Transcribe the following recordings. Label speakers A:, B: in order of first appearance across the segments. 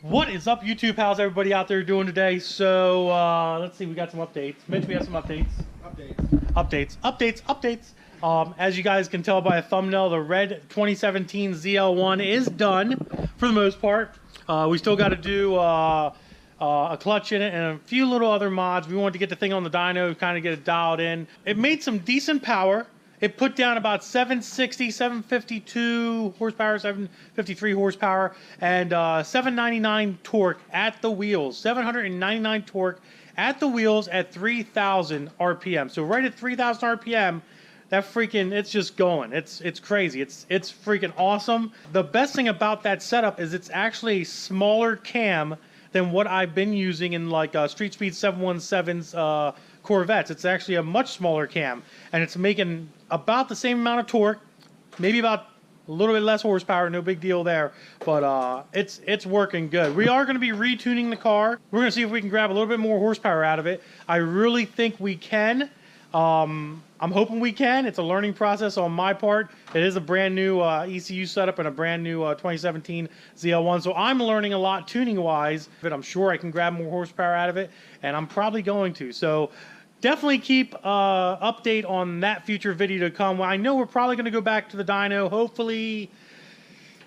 A: What is up, YouTube? How's everybody out there doing today? So let's see, we got some updates. Mitch, we have some updates. Updates. As you guys can tell by a thumbnail, the red 2017 ZL1 is done for the most part. We still got to do a clutch in it and a few little other mods. We wanted to get the thing on the dyno, kind of get it dialed in. It made some decent power. It put down about 760, 752 horsepower, 753 horsepower, and 799 torque at the wheels. 799 torque at the wheels at 3,000 RPM. So right at 3,000 RPM, that freaking, it's just going. It's crazy. It's freaking awesome. The best thing about that setup is it's actually a smaller cam than what I've been using in like Street Speed 717's Corvettes. It's actually a much smaller cam, and it's making about the same amount of torque, maybe about a little bit less horsepower, no big deal there, but it's working good. We are going to be retuning the car. We're going to see if we can grab a little bit more horsepower out of it. I really think we can. I'm hoping we can. It's a learning process on my part. It is a brand new ECU setup and a brand new 2017 ZL1, so I'm learning a lot tuning wise, but I'm sure I can grab more horsepower out of it, and I'm probably going to. So definitely keep update on that future video to come. I know we're probably going to go back to the dyno, hopefully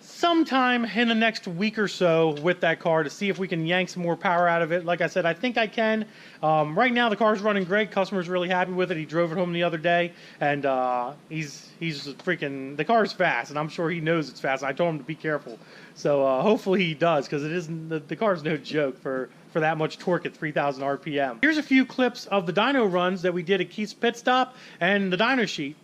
A: sometime in the next week or so with that car to see if we can yank some more power out of it. Like I said, I think I can. Right now the car's running great. Customer's really happy with it. He drove it home the other day, and he's freaking, the car's fast, and I'm sure he knows it's fast. I told him to be careful, so hopefully he does, because it isn't, the car's no joke for that much torque at 3,000 RPM. Here's a few clips of the dyno runs that we did at Keith's Pit Stop and the dyno sheet.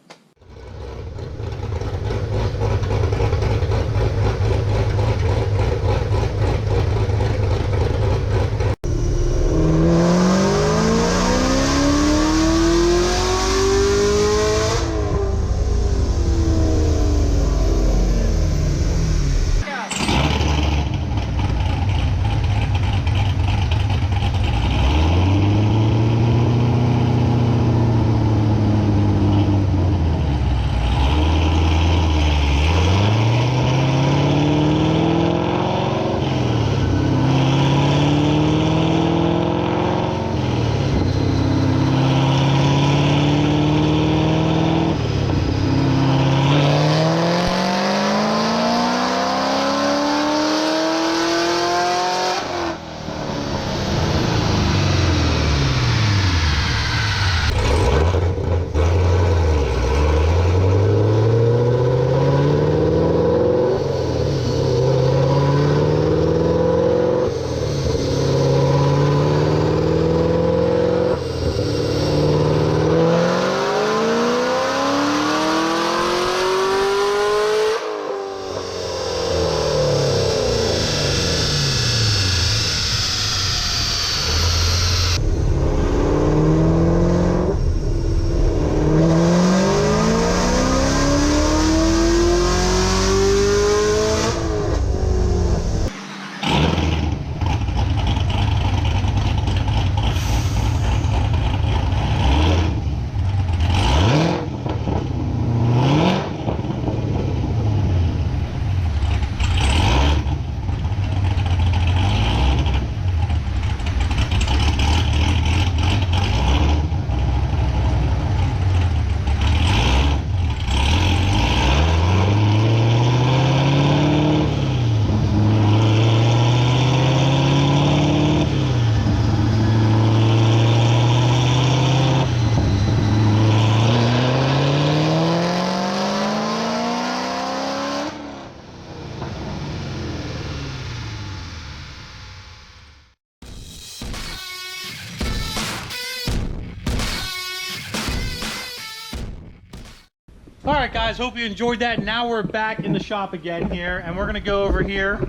A: Alright guys, hope you enjoyed that. Now we're back in the shop again here, and we're going to go over here.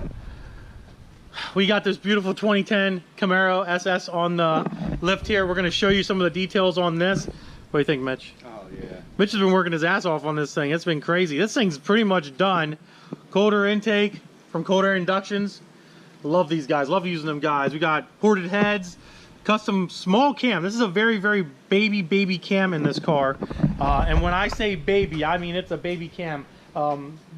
A: We got this beautiful 2010 Camaro SS on the lift here. We're going to show you some of the details on this. What do you think, Mitch?
B: Oh yeah.
A: Mitch has been working his ass off on this thing. It's been crazy. This thing's pretty much done. Cold air intake from Cold Air Inductions. Love these guys. Love using them guys. We got ported heads. Custom small cam. This is a very, very baby cam in this car. And when I say baby, I mean it's a baby cam.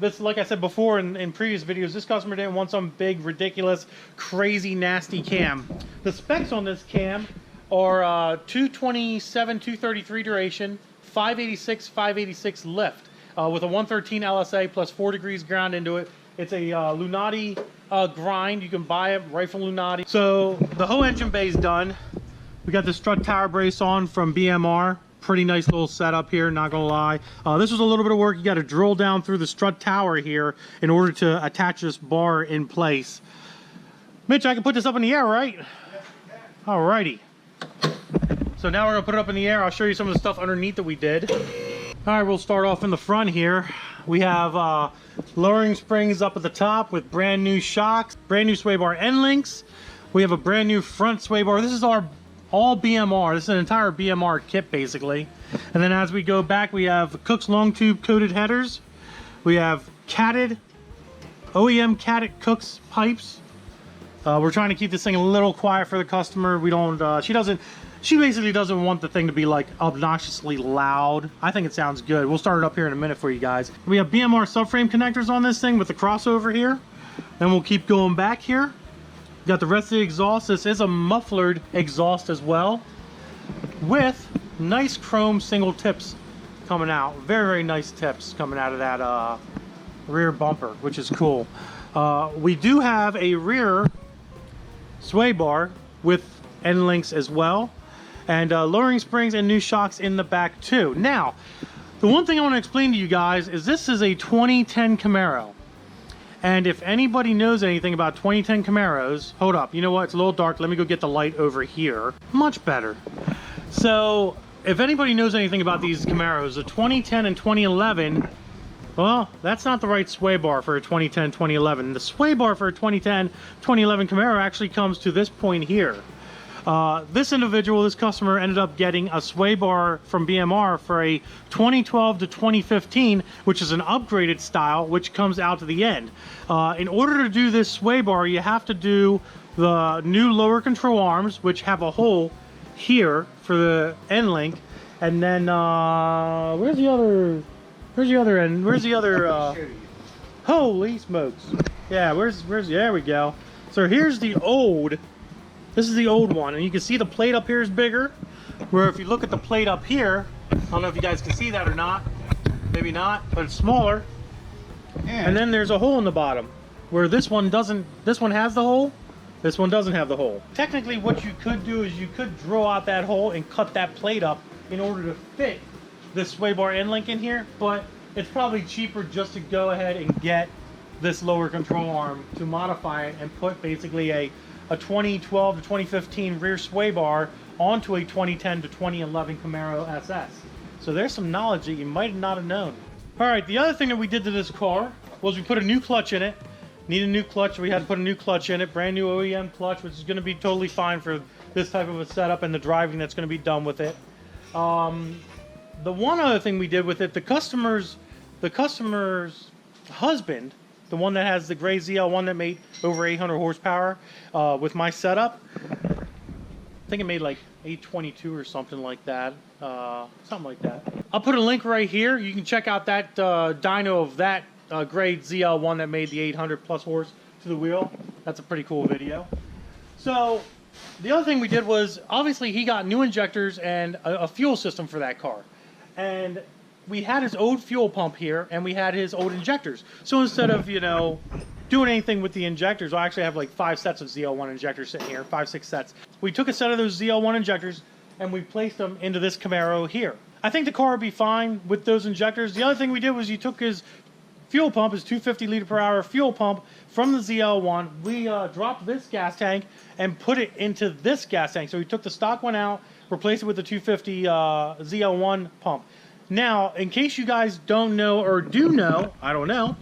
A: This, like I said before in previous videos, this customer didn't want some big, ridiculous, crazy, nasty cam. The specs on this cam are 227, 233 duration, 586 lift, with a 113 LSA plus 4 degrees ground into it. It's a Lunati grind. You can buy it right from Lunati. So the whole engine bay is done. We got the strut tower brace on from BMR. Pretty nice little setup here, not gonna lie. This was a little bit of work. You got to drill down through the strut tower here in order to attach this bar in place. Mitch, I can put this up in the air, right? Yes, you can. Alrighty. So now we're gonna put it up in the air. I'll show you some of the stuff underneath that we did. All right, we'll start off in the front here. We have lowering springs up at the top with brand new shocks, brand new sway bar end links. We have a brand new front sway bar. This is our all BMR. This is an entire BMR kit basically. And then as we go back, we have Cook's long tube coated headers. We have catted, OEM catted Cook's pipes. We're trying to keep this thing a little quiet for the customer. We don't, she basically doesn't want the thing to be like obnoxiously loud. I think it sounds good. We'll start it up here in a minute for you guys. We have BMR subframe connectors on this thing with the crossover here. Then we'll keep going back here. Got the rest of the exhaust. This is a mufflered exhaust as well, with nice chrome single tips coming out. Very, very nice tips coming out of that rear bumper, which is cool. We do have a rear sway bar with end links as well, and lowering springs and new shocks in the back too. Now, the one thing I want to explain to you guys is this is a 2010 Camaro. And if anybody knows anything about 2010 Camaros, hold up, you know what, it's a little dark, let me go get the light over here. Much better. So, if anybody knows anything about these Camaros, the 2010 and 2011, well, that's not the right sway bar for a 2010, 2011. The sway bar for a 2010, 2011 Camaro actually comes to this point here. This individual, this customer, ended up getting a sway bar from BMR for a 2012 to 2015, which is an upgraded style, which comes out to the end. In order to do this sway bar, you have to do the new lower control arms, which have a hole here for the end link, and then where's the other end? Where's the other? Holy smokes! Yeah, where's there we go. So here's the old. This is the old one, and you can see the plate up here is bigger, where if you look at the plate up here, I don't know if you guys can see that or not, maybe not, but it's smaller. And then there's a hole in the bottom, where this one doesn't, this one has the hole, this one doesn't have the hole. Technically what you could do is you could drill out that hole and cut that plate up in order to fit this sway bar end link in here, but it's probably cheaper just to go ahead and get this lower control arm to modify it and put basically a 2012 to 2015 rear sway bar onto a 2010 to 2011 Camaro SS. So there's some knowledge that you might not have known. All right, the other thing that we did to this car was we put a new clutch in it. Need a new clutch, so we had to put a new clutch in it. Brand new OEM clutch, which is going to be totally fine for this type of a setup and the driving that's going to be done with it. The one other thing we did with it, the customer's husband, the one that has the gray ZL1 that made over 800 horsepower with my setup. I think it made like 822 or something like that. Something like that. I'll put a link right here. You can check out that dyno of that gray ZL1 that made the 800 plus horse to the wheel. That's a pretty cool video. So the other thing we did was, obviously he got new injectors and a fuel system for that car. And we had his old fuel pump here, and we had his old injectors. So instead of, you know, doing anything with the injectors, I actually have like 5 sets of ZL1 injectors sitting here, 5, 6 sets. We took a set of those ZL1 injectors, and we placed them into this Camaro here. I think the car would be fine with those injectors. The other thing we did was you took his fuel pump, his 250 liter per hour fuel pump from the ZL1. We dropped this gas tank and put it into this gas tank. So we took the stock one out, replaced it with the 250 ZL1 pump. Now, in case you guys don't know or do know, I don't know,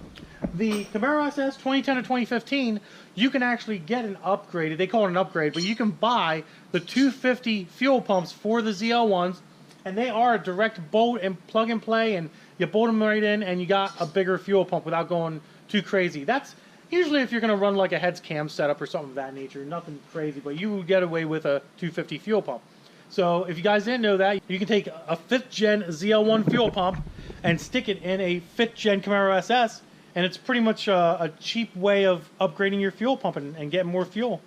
A: the Camaro SS 2010 to 2015, you can actually get an upgraded, they call it an upgrade, but you can buy the 250 fuel pumps for the ZL1s, and they are a direct bolt and plug and play, and you bolt them right in, and you got a bigger fuel pump without going too crazy. That's usually if you're going to run like a heads cam setup or something of that nature, nothing crazy, but you will get away with a 250 fuel pump. So if you guys didn't know that, you can take a 5th gen ZL1 fuel pump, and stick it in a 5th gen Camaro SS, and it's pretty much a cheap way of upgrading your fuel pump and getting more fuel.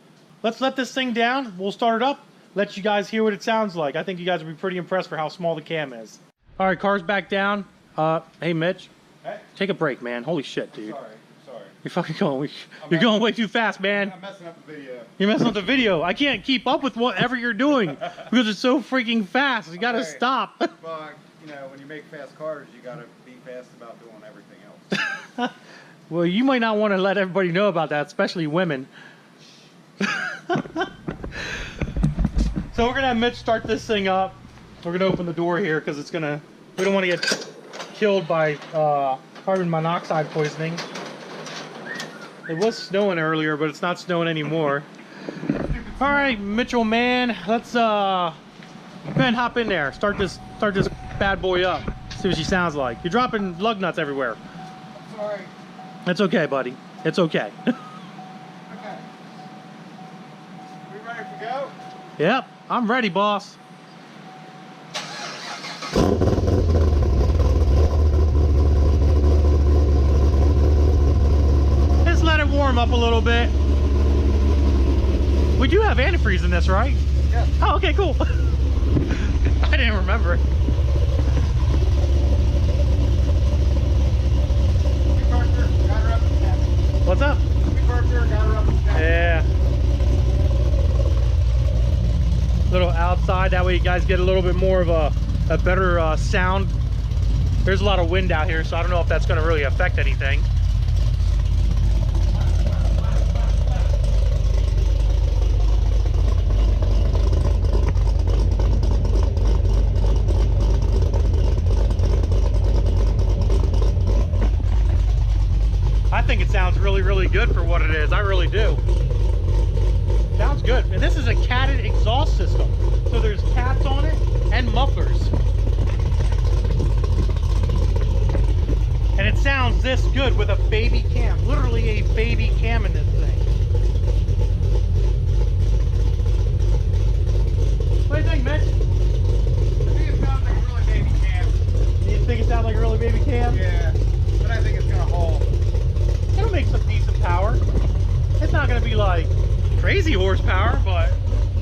A: Let's let this thing down. We'll start it up, let you guys hear what it sounds like. I think you guys will be pretty impressed for how small the cam is. All right, car's back down. Hey, Mitch. Hey. Take a break, man. Holy shit, dude.
B: Sorry.
A: You're fucking going. You're going way too fast, man.
B: I'm messing up the video.
A: You're messing up the video. I can't keep up with whatever you're doing because it's so freaking fast. You gotta stop.
B: Well, you know, when you make fast cars, you gotta be fast about doing everything else.
A: Well, you might not want to let everybody know about that, especially women. So we're gonna have Mitch start this thing up. We're gonna open the door here because it's gonna. We don't want to get killed by carbon monoxide poisoning. It was snowing earlier, but it's not snowing anymore. All right, Mitchell, man, let's go ahead and hop in there. Start this bad boy up. See what she sounds like. You're dropping lug nuts everywhere.
B: I'm sorry.
A: It's okay, buddy. It's okay.
B: Okay. We ready to go?
A: Yep, I'm ready, boss. Let it warm up a little bit. We do have antifreeze in this, right?
B: Yeah.
A: Oh, okay, cool. I didn't remember it. What's up? Yeah. Little outside, that way you guys get a little bit more of a better sound. There's a lot of wind out here, so I don't know if that's going to really affect anything. I think it sounds really, really good for what it is. I really do. Sounds good. And this is a catted exhaust system. So there's cats on it and mufflers. And it sounds this good with a baby cam. Literally a baby cam in this thing. What do you think, Mitch?
B: I think it sounds like a really baby cam.
A: You think it sounds like a really baby cam?
B: Yeah, but I think it's gonna hold.
A: It'll make some decent power. It's not gonna be like crazy horsepower, but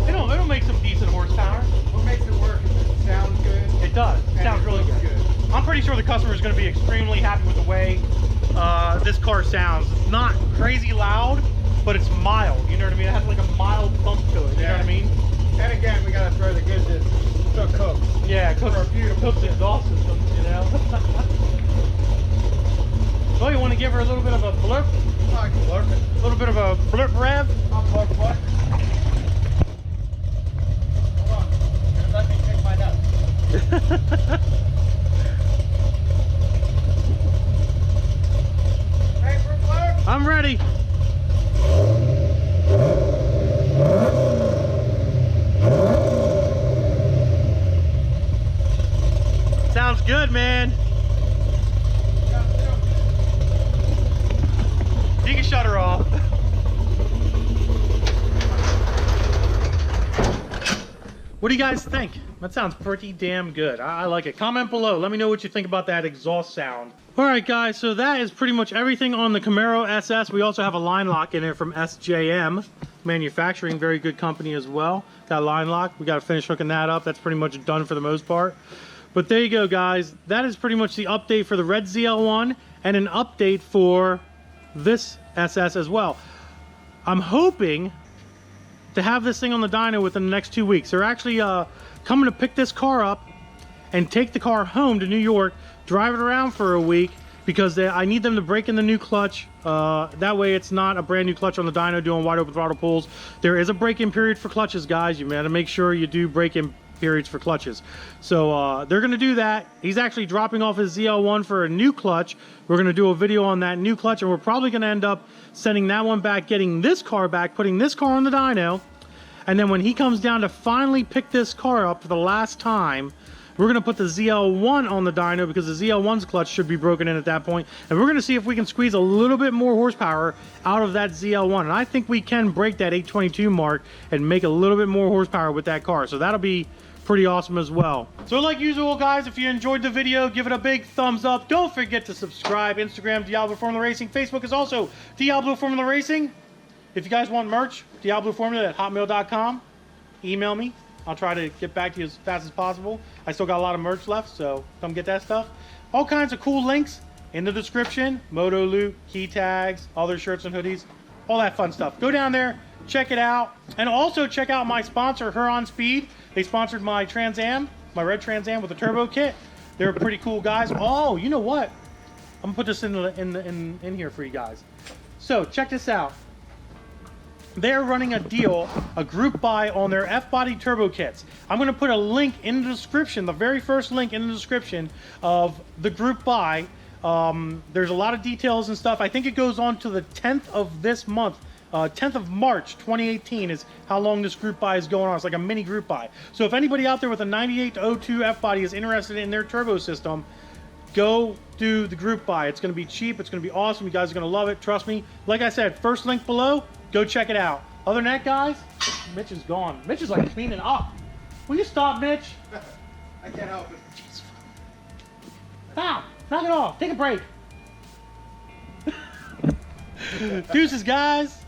A: it'll make some decent horsepower.
B: What makes it work is it sounds good.
A: It does. It sounds really good. I'm pretty sure the customer is going to be extremely happy with the way this car sounds. It's not crazy loud, but it's mild. You know what I mean? It has like a mild bump to it. You know what I mean?
B: And again, we gotta throw the good to cook.
A: Yeah, cooks the exhaust system, you know? Well, you want to give her a little bit of a blurp?
B: I can blurp it.
A: A little bit of a blurp rev?
B: I'll blurp what? Hold on. Let me take my notes. Ready for a blurp?
A: I'm ready. Sounds good, man. You can shut her off. What do you guys think? That sounds pretty damn good. I like it. Comment below. Let me know what you think about that exhaust sound. All right, guys. So that is pretty much everything on the Camaro SS. We also have a line lock in it from SJM Manufacturing. Very good company as well. Got line lock. We got to finish hooking that up. That's pretty much done for the most part. But there you go, guys. That is pretty much the update for the red ZL1 and an update for this SS as well. I'm hoping to have this thing on the dyno within the next 2 weeks. They're actually coming to pick this car up and take the car home to New York, drive it around for a week, because I need them to break in the new clutch. That way it's not a brand new clutch on the dyno doing wide open throttle pulls. There is a break-in period for clutches, guys. You gotta make sure you do break-in periods for clutches. So they're gonna do that. He's actually dropping off his ZL1 for a new clutch. We're gonna do a video on that new clutch, and we're probably gonna end up sending that one back, getting this car back, putting this car on the dyno, and then when he comes down to finally pick this car up for the last time, we're gonna put the ZL1 on the dyno, because the ZL1's clutch should be broken in at that point, and we're gonna see if we can squeeze a little bit more horsepower out of that ZL1. And I think we can break that 822 mark and make a little bit more horsepower with that car. So that'll be pretty awesome as well. So like usual, guys, if you enjoyed the video, give it a big thumbs up. Don't forget to subscribe. Instagram, Diablo Formula Racing. Facebook is also Diablo Formula Racing. If you guys want merch, diabloformula@hotmail.com. Email me. I'll try to get back to you as fast as possible. I still got a lot of merch left, so come get that stuff. All kinds of cool links in the description. Moto loot, key tags, other shirts and hoodies, all that fun stuff. Go down there, check it out. And also check out my sponsor, Huron Speed. They sponsored my Trans Am, my red Trans Am with a turbo kit. They're pretty cool guys. Oh, you know what? I'm gonna put this in here for you guys. So check this out. They're running a deal, a group buy on their F-body turbo kits. I'm going to put a link in the description, the very first link in the description of the group buy. There's a lot of details and stuff. I think it goes on to the 10th of this month. 10th of March 2018 is how long this group buy is going on. It's like a mini group buy. So if anybody out there with a 98-02 F-body is interested in their turbo system, go do the group buy. It's going to be cheap. It's going to be awesome. You guys are going to love it. Trust me. Like I said, first link below. Go check it out. Other than that, guys, Mitch is gone. Mitch is like cleaning up. Will you stop, Mitch?
B: I can't help it.
A: Jeez. Stop. Knock it off. Take a break. Deuces, guys.